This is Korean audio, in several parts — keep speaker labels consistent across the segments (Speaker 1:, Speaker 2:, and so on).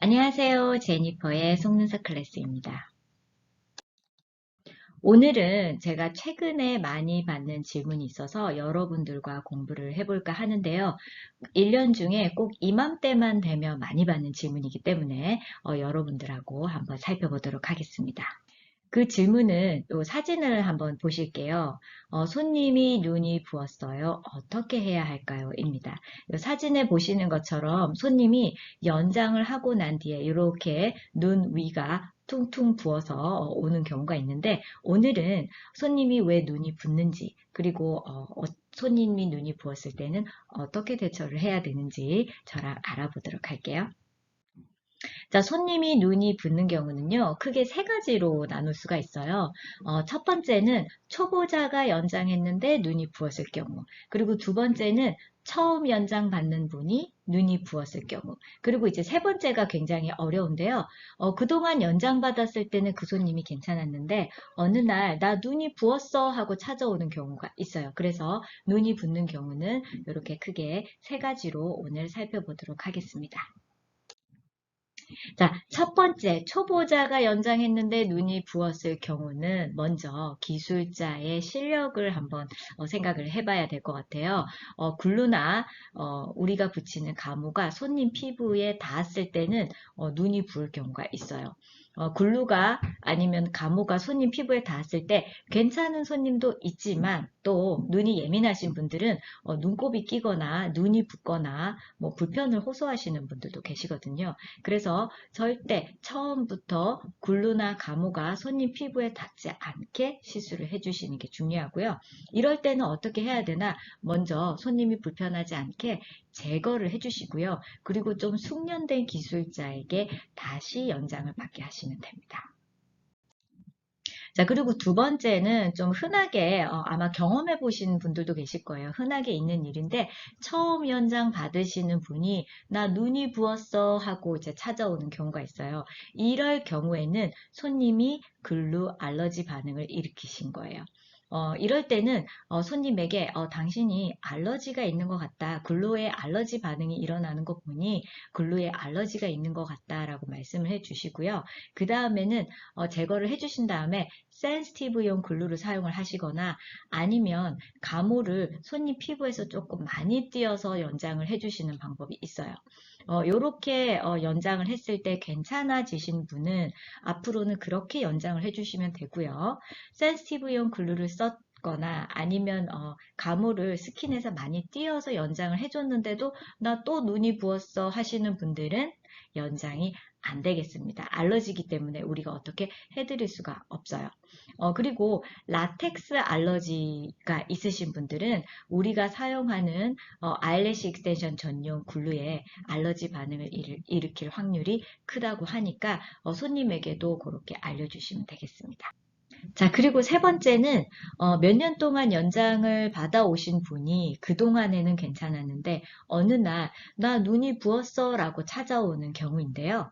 Speaker 1: 안녕하세요. 제니퍼의 속눈썹 클래스입니다. 오늘은 제가 최근에 많이 받는 질문이 있어서 여러분들과 공부를 해볼까 하는데요. 1년 중에 꼭 이맘때만 되면 많이 받는 질문이기 때문에 여러분들하고 한번 살펴보도록 하겠습니다. 그 질문은 또 사진을 한번 보실게요. 손님이 눈이 부었어요. 어떻게 해야 할까요? 입니다. 이 사진에 보시는 것처럼 손님이 연장을 하고 난 뒤에 이렇게 눈 위가 퉁퉁 부어서 오는 경우가 있는데 오늘은 손님이 왜 눈이 붓는지 그리고 손님이 눈이 부었을 때는 어떻게 대처를 해야 되는지 저랑 알아보도록 할게요. 자, 손님이 눈이 붓는 경우는요, 크게 세 가지로 나눌 수가 있어요. 첫 번째는 초보자가 연장했는데 눈이 부었을 경우. 그리고 두 번째는 처음 연장 받는 분이 눈이 부었을 경우. 그리고 이제 세 번째가 굉장히 어려운데요. 그동안 연장 받았을 때는 그 손님이 괜찮았는데, 어느 날, 나 눈이 부었어 하고 찾아오는 경우가 있어요. 그래서 눈이 붓는 경우는 이렇게 크게 세 가지로 오늘 살펴보도록 하겠습니다. 자, 첫 번째, 초보자가 연장했는데 눈이 부었을 경우는 먼저 기술자의 실력을 한번 생각을 해봐야 될 것 같아요. 글루나 우리가 붙이는 가무가 손님 피부에 닿았을 때는 눈이 부을 경우가 있어요. 글루가 아니면 가무가 손님 피부에 닿았을 때 괜찮은 손님도 있지만 또 눈이 예민하신 분들은 눈곱이 끼거나 눈이 붓거나 뭐 불편을 호소하시는 분들도 계시거든요. 그래서 절대 처음부터 글루나 가무가 손님 피부에 닿지 않게 시술을 해주시는 게 중요하고요. 이럴 때는 어떻게 해야 되나? 먼저 손님이 불편하지 않게 제거를 해주시고요. 그리고 좀 숙련된 기술자에게 다시 연장을 받게 하시면 됩니다. 자, 그리고 두 번째는 좀 흔하게, 아마 경험해 보신 분들도 계실 거예요. 흔하게 있는 일인데, 처음 연장 받으시는 분이, 나 눈이 부었어 하고 이제 찾아오는 경우가 있어요. 이럴 경우에는 손님이 글루 알러지 반응을 일으키신 거예요. 이럴 때는 손님에게 당신이 알러지가 있는 것 같다. 글루에 알러지 반응이 일어나는 거 보니 글루에 알러지가 있는 것 같다라고 말씀을 해주시고요. 그 다음에는 제거를 해주신 다음에 센시티브용 글루를 사용을 하시거나 아니면 가무를 손님 피부에서 조금 많이 띄어서 연장을 해주시는 방법이 있어요. 요렇게 연장을 했을 때 괜찮아지신 분은 앞으로는 그렇게 연장을 해주시면 되고요. 센시티브용 글루를 썼거나 아니면 가무를 스킨에서 많이 띄어서 연장을 해줬는데도 나 또 눈이 부었어 하시는 분들은 연장이 안 되겠습니다. 알러지기 때문에 우리가 어떻게 해드릴 수가 없어요. 그리고 라텍스 알러지가 있으신 분들은 우리가 사용하는 아이래쉬 익스텐션 전용 글루에 알러지 반응을 일으킬 확률이 크다고 하니까 손님에게도 그렇게 알려주시면 되겠습니다. 자, 그리고 세 번째는 몇 년 동안 연장을 받아오신 분이 그동안에는 괜찮았는데 어느 날 나 눈이 부었어 라고 찾아오는 경우인데요.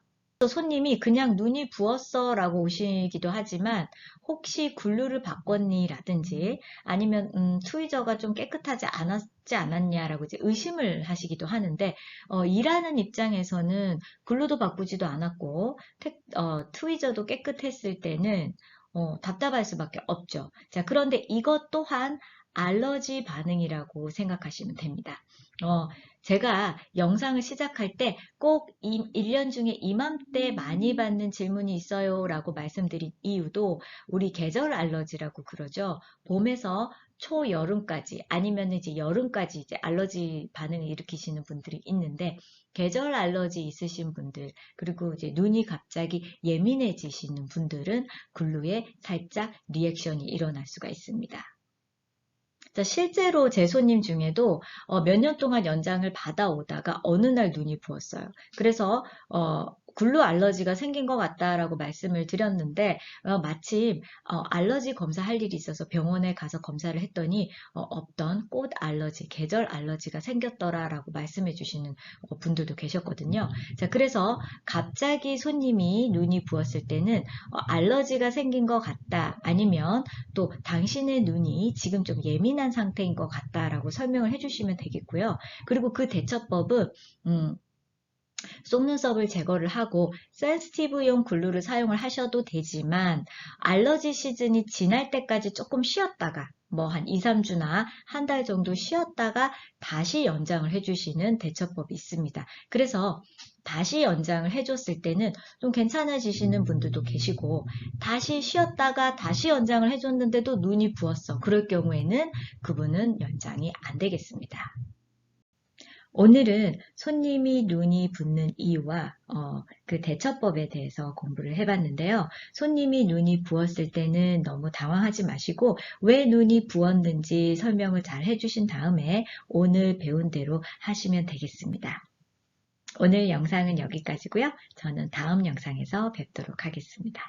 Speaker 1: 손님이 그냥 눈이 부었어 라고 오시기도 하지만 혹시 글루를 바꿨니 라든지 아니면 트위저가 좀 깨끗하지 않았지 않았냐라고 이제 의심을 하시기도 하는데 일하는 입장에서는 글루도 바꾸지도 않았고 트위저도 깨끗했을 때는 답답할 수밖에 없죠. 자, 그런데 이것 또한 알러지 반응이라고 생각하시면 됩니다. 제가 영상을 시작할 때 꼭 1년 중에 이맘때 많이 받는 질문이 있어요 라고 말씀드린 이유도 우리 계절 알러지라고 그러죠. 봄에서 초여름까지 아니면 이제 여름까지 이제 알러지 반응을 일으키시는 분들이 있는데 계절 알러지 있으신 분들 그리고 이제 눈이 갑자기 예민해지시는 분들은 글루에 살짝 리액션이 일어날 수가 있습니다. 자, 실제로 제 손님 중에도 몇 년 동안 연장을 받아오다가 어느 날 눈이 부었어요. 그래서 글루 알러지가 생긴 것 같다라고 말씀을 드렸는데 마침 알러지 검사할 일이 있어서 병원에 가서 검사를 했더니 없던 꽃 알러지, 계절 알러지가 생겼더라라고 말씀해 주시는 분들도 계셨거든요. 자, 그래서 갑자기 손님이 눈이 부었을 때는 알러지가 생긴 것 같다 아니면 또 당신의 눈이 지금 좀 예민한 상태인 것 같다라고 설명을 해주시면 되겠고요. 그리고 그 대처법은 속눈썹을 제거를 하고 센시티브용 글루를 사용을 하셔도 되지만 알러지 시즌이 지날 때까지 조금 쉬었다가 뭐 한 2, 3주나 한 달 정도 쉬었다가 다시 연장을 해주시는 대처법이 있습니다. 그래서 다시 연장을 해줬을 때는 좀 괜찮아지시는 분들도 계시고 다시 쉬었다가 다시 연장을 해줬는데도 눈이 부었어. 그럴 경우에는 그분은 연장이 안 되겠습니다. 오늘은 손님이 눈이 붓는 이유와 그 대처법에 대해서 공부를 해봤는데요. 손님이 눈이 부었을 때는 너무 당황하지 마시고 왜 눈이 부었는지 설명을 잘 해주신 다음에 오늘 배운 대로 하시면 되겠습니다. 오늘 영상은 여기까지고요. 저는 다음 영상에서 뵙도록 하겠습니다.